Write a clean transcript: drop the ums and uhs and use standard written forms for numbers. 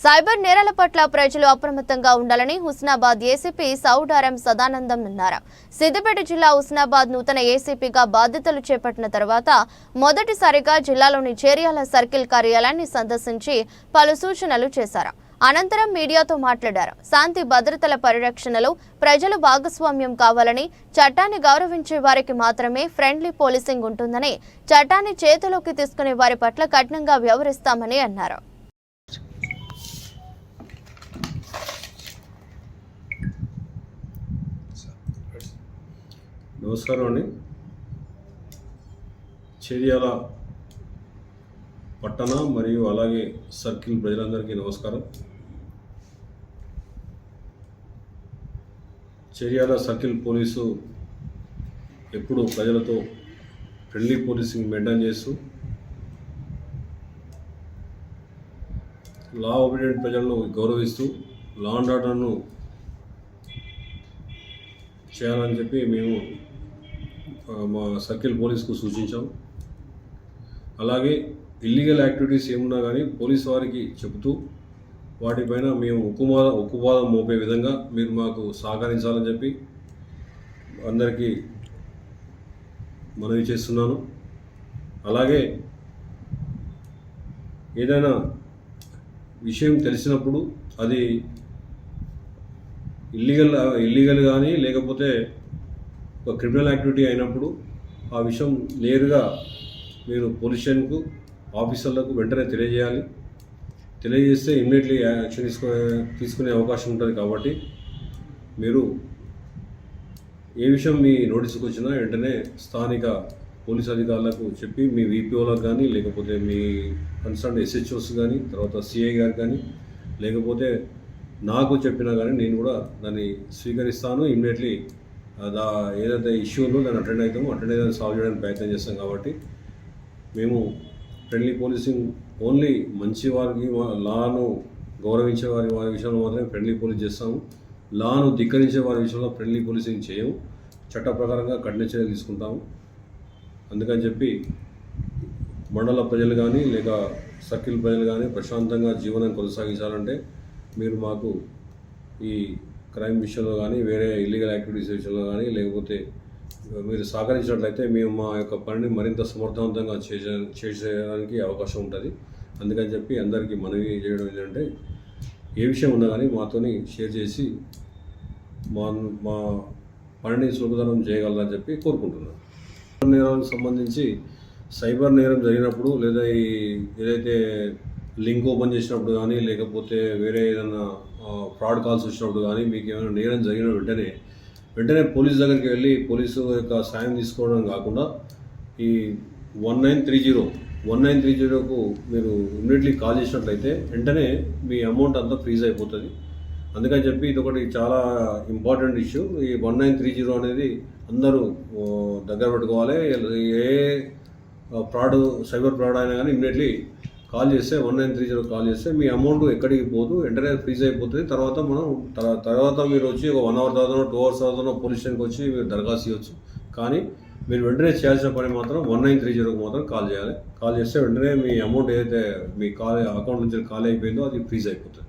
Cyber నేరాల పట్ల ప్రజలు అప్రమత్తంగా ఉండాలని హుస్నాబాద్ ఏసీపీ సౌడారం సదానందం అన్నారు. సిద్దిపేట జిల్లా హుస్నాబాద్ నూతన ఏసీపీగా బాధ్యతలు చేపట్టిన తర్వాత మొదటిసారిగా జిల్లాలోని చేర్యాల సర్కిల్ కార్యాలయాన్ని సందర్శించి పలు సూచనలు చేశారు. అనంతరం మీడియాతో మాట్లాడారు. శాంతి భద్రతల పరిరక్షణలో ప్రజలు భాగస్వామ్యం కావాలని, చట్టాన్ని గౌరవించే వారికి మాత్రమే ఫ్రెండ్లీ పోలీసింగ్ ఉంటుందని, చట్టాన్ని చేతిలోకి తీసుకునే వారి పట్ల కఠినంగా వ్యవహరిస్తామని అన్నారు. నమస్కారం అండి. చేర్యాల పట్టణ మరియు అలాగే సర్కిల్ ప్రజలందరికీ నమస్కారం. చేర్యాల సర్కిల్ పోలీసు ఎప్పుడు ప్రజలతో ఫ్రెండ్లీ పోలీసింగ్ మెయింటైన్ చేస్తూ లా ఒబీడియంట్ ప్రజలను గౌరవిస్తూ లా అండ్ ఆర్డర్ను చేయాలని చెప్పి మేము మా సర్కిల్ పోలీస్కు సూచించాం. అలాగే ఇల్లీగల్ యాక్టివిటీస్ ఏమున్నా కానీ పోలీస్ వారికి చెబుతూ వాటిపైన మేము ఉక్కుపాదం మోపే విధంగా మీరు మాకు సహకరించాలని చెప్పి అందరికీ మనవి చేస్తున్నాను. అలాగే ఏదైనా విషయం తెలిసినప్పుడు అది ఇల్లీగల్ కానీ లేకపోతే ఒక క్రిమినల్ యాక్టివిటీ అయినప్పుడు ఆ విషయం నేరుగా మీరు పోలీస్ స్టేషన్కు ఆఫీసర్లకు వెంటనే తెలియజేయాలి. తెలియజేస్తే ఇమ్మీడియట్లీ యాక్షన్ తీసుకునే అవకాశం ఉంటుంది. కాబట్టి మీరు ఏ విషయం మీ నోటీసుకు వచ్చినా వెంటనే స్థానిక పోలీస్ అధికారులకు చెప్పి మీ వీపీఓలకు కానీ లేకపోతే మీ కన్సర్న్ ఎస్హెచ్ఓస్ కానీ తర్వాత సిఐ గారు కానీ లేకపోతే నాకు చెప్పినా కానీ నేను కూడా దాన్ని స్వీకరిస్తాను. ఇమ్మీడియట్లీ ఏదైతే ఇష్యూ ఉందో దాన్ని అటెండ్ అయితే సాల్వ్ చేయడానికి ప్రయత్నం చేస్తాం. కాబట్టి మేము ఫ్రెండ్లీ పోలీసింగ్ ఓన్లీ మంచి వారికి లాను గౌరవించే వారి విషయంలో మాత్రమే ఫ్రెండ్లీ పోలీస్ చేస్తాము. లాను ధిక్కరించే వారి విషయంలో ఫ్రెండ్లీ పోలీసింగ్ చేయము. చట్ట ప్రకారంగా కఠిన చర్యలు తీసుకుంటాము. అందుకని చెప్పి మండల ప్రజలు కానీ లేక సర్కిల్ ప్రజలు కానీ ప్రశాంతంగా జీవనం కొనసాగించాలంటే మీరు మాకు ఈ క్రైమ్ విషయంలో కానీ వేరే ఇల్లీగల్ యాక్టివిటీస్ విషయంలో కానీ లేకపోతే మీరు సహకరించినట్లయితే మేము మా యొక్క పనిని మరింత సమర్థవంతంగా చేసేయడానికి అవకాశం ఉంటుంది. అందుకని చెప్పి అందరికీ మనవి చేయడం ఏంటంటే ఏ విషయం ఉన్నా కానీ మాతోని షేర్ చేసి మా పనిని సులభతరం చేయగలరని చెప్పి కోరుకుంటున్నాను. నేరాలకు సంబంధించి సైబర్ నేరం జరిగినప్పుడు లేదా ఏదైతే లింక్ ఓపెన్ చేసినప్పుడు కానీ లేకపోతే వేరే ఏదైనా ఫ్రాడ్ కాల్స్ వచ్చినప్పుడు కానీ మీకు ఏమైనా నేరం జరిగిన వెంటనే పోలీస్ దగ్గరికి వెళ్ళి పోలీసు యొక్క సాయం తీసుకోవడం కాకుండా ఈ 1930కు మీరు ఇమ్మీడియట్లీ కాల్ చేసినట్లయితే వెంటనే మీ అమౌంట్ అంతా ఫ్రీజ్ అయిపోతుంది. అందుకని చెప్పి ఇది ఒకటి చాలా ఇంపార్టెంట్ ఇష్యూ. ఈ 1930 అనేది అందరూ దగ్గర పెట్టుకోవాలి. ఏ సైబర్ ఫ్రాడ్ అయినా కానీ ఇమ్మీడియట్లీ కాల్ చేస్తే 1930 కాల్ చేస్తే మీ అమౌంట్ ఎక్కడికి పోదు, వెంటనే ఫ్రీజ్ అయిపోతుంది. తర్వాత మీరు వచ్చి ఒక 1 అవర్ తర్వాతనో 2 అవర్స్ తర్వాతనో పోలీస్ స్టేషన్కి వచ్చి మీరు దరఖాస్తు ఇవ్వచ్చు. కానీ మీరు వెంటనే చేయాల్సిన పని మాత్రం 1930కు మాత్రం కాల్ చేయాలి. కాల్ చేస్తే వెంటనే మీ అమౌంట్ ఏదైతే మీ అకౌంట్ నుంచి ఖాళీ అయిపోయిందో అది ఫ్రీజ్ అయిపోతుంది.